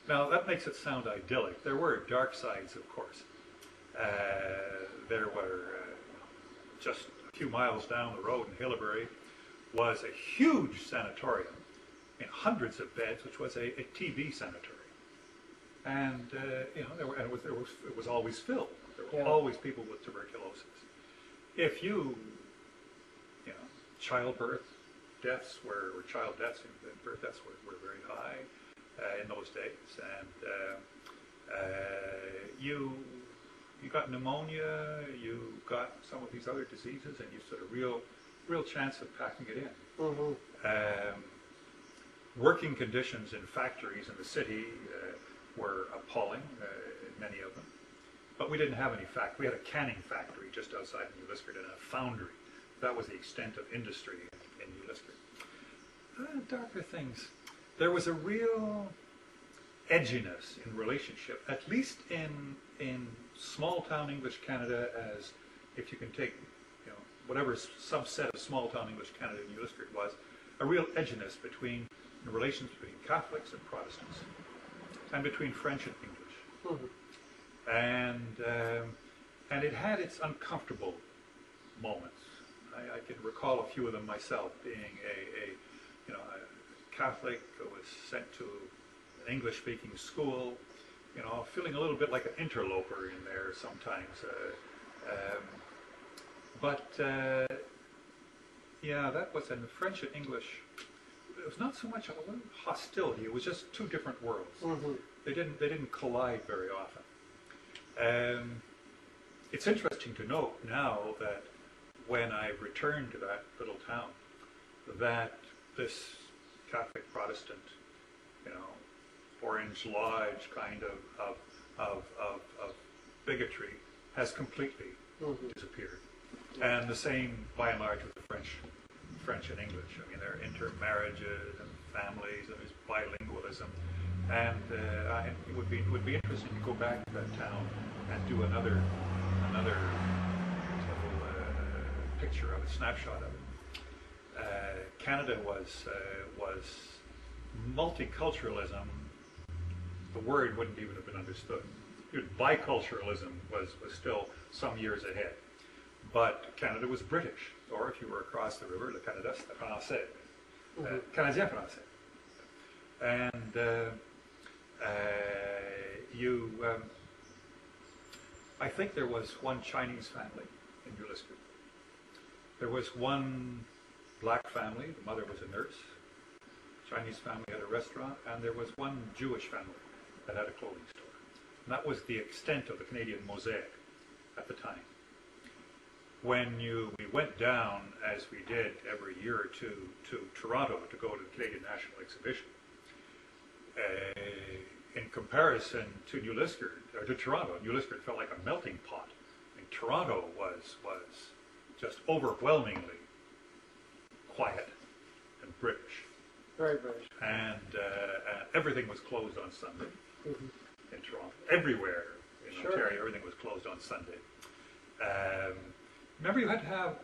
Now that makes it sound idyllic. There were dark sides, of course. There were just a few miles down the road in Hillebury was a huge sanatorium in hundreds of beds, which was a TB sanitary. And you know, it was always filled. There were always people with tuberculosis. If you know, childbirth deaths or child deaths and birth deaths were very high in those days, and you got pneumonia, you got some of these other diseases, and you stood a real chance of packing it in. Mm-hmm. Working conditions in factories in the city were appalling, many of them. But we didn't have any factory. We had a canning factory just outside New Liskeard and a foundry. That was the extent of industry in New Liskeard. Darker things. There was a real edginess in relationship, at least in small-town English Canada, as if you can take, you know, whatever subset of small-town English Canada New Liskeard was, a real edginess between the relations between Catholics and Protestants, and between French and English. Mm-hmm. And it had its uncomfortable moments. I can recall a few of them myself, being a Catholic who was sent to an English-speaking school, you know, feeling a little bit like an interloper in there sometimes. Yeah, that was in the French and English. It was not so much a little hostility. It was just two different worlds. Mm-hmm. They didn't collide very often. It's interesting to note now that when I returned to that little town, that this Catholic Protestant, you know, Orange Lodge kind of bigotry has completely disappeared. And the same, by and large, with the French and English. I mean, there are intermarriages and families, and there's bilingualism. And it would be interesting to go back to that town and do another little picture of it, snapshot of it. Canada was multiculturalism. The word wouldn't even have been understood. Biculturalism was still some years ahead. But Canada was British, or if you were across the river, le Canada, c'était français, Canadien français. And I think there was one Chinese family in New Liskeard. There was one black family, the mother was a nurse. Chinese family had a restaurant, and there was one Jewish family that had a clothing store. And that was the extent of the Canadian mosaic at the time. When we went down, as we did every year or two, to Toronto to go to the Canadian National Exhibition, in comparison to New Liskeard, or to Toronto, New Liskeard felt like a melting pot. I mean, Toronto was just overwhelmingly quiet and British. Very British. And everything was closed on Sunday in Toronto. Everywhere in Ontario, everything was closed on Sunday. Remember, you had to have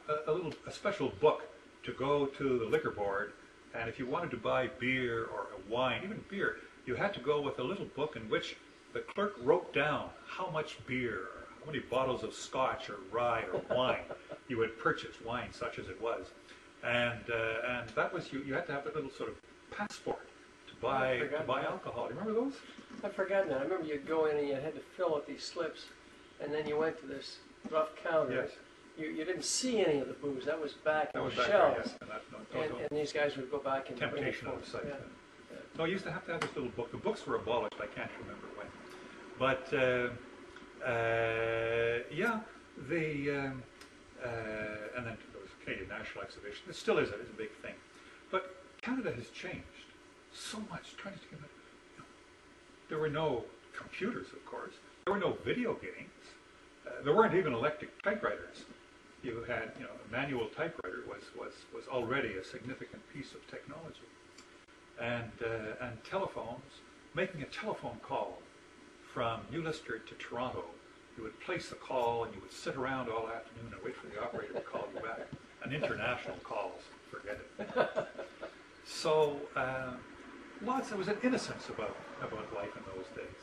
a special book to go to the liquor board, and if you wanted to buy beer or a wine, even beer, you had to go with a little book in which the clerk wrote down how much beer, or how many bottles of scotch or rye or wine you had purchased, wine such as it was. And that was, you had to have a little sort of passport to buy alcohol. Do you remember those? I've forgotten that. I remember you'd go in and you had to fill out these slips, and then you went to this rough counter. Yes. You didn't see any of the booze. That was back in the shelves. There, yes. And these guys would go back and temptation on the site. Yeah. So I used to have this little book. The books were abolished. I can't remember when. But yeah, and then there was a Canadian National Exhibition. It still is. It is a big thing. But Canada has changed so much. Trying to think of it. There were no computers, of course. There were no video games. There weren't even electric typewriters. You had, a manual typewriter was already a significant piece of technology. And telephones, making a telephone call from New Liskeard to Toronto, you would place the call and you would sit around all afternoon and wait for the operator to call you back. And international calls, forget it. So, there was an innocence about life in those days.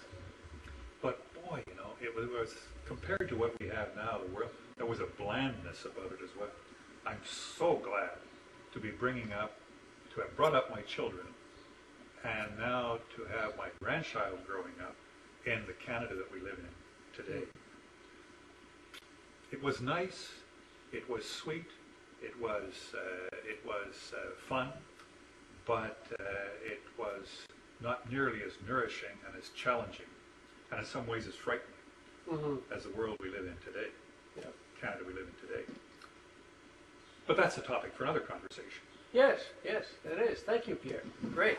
But boy, you know, it was compared to what we have now, the world, there was a blandness about it as well. I'm so glad to be to have brought up my children, and now to have my grandchild growing up in the Canada that we live in today. It was nice, it was sweet, it was fun, but it was not nearly as nourishing and as challenging, and in some ways as frightening as the world we live in today, Canada we live in today. But that's a topic for another conversation. Yes, yes, it is. Thank you, Pierre. Great.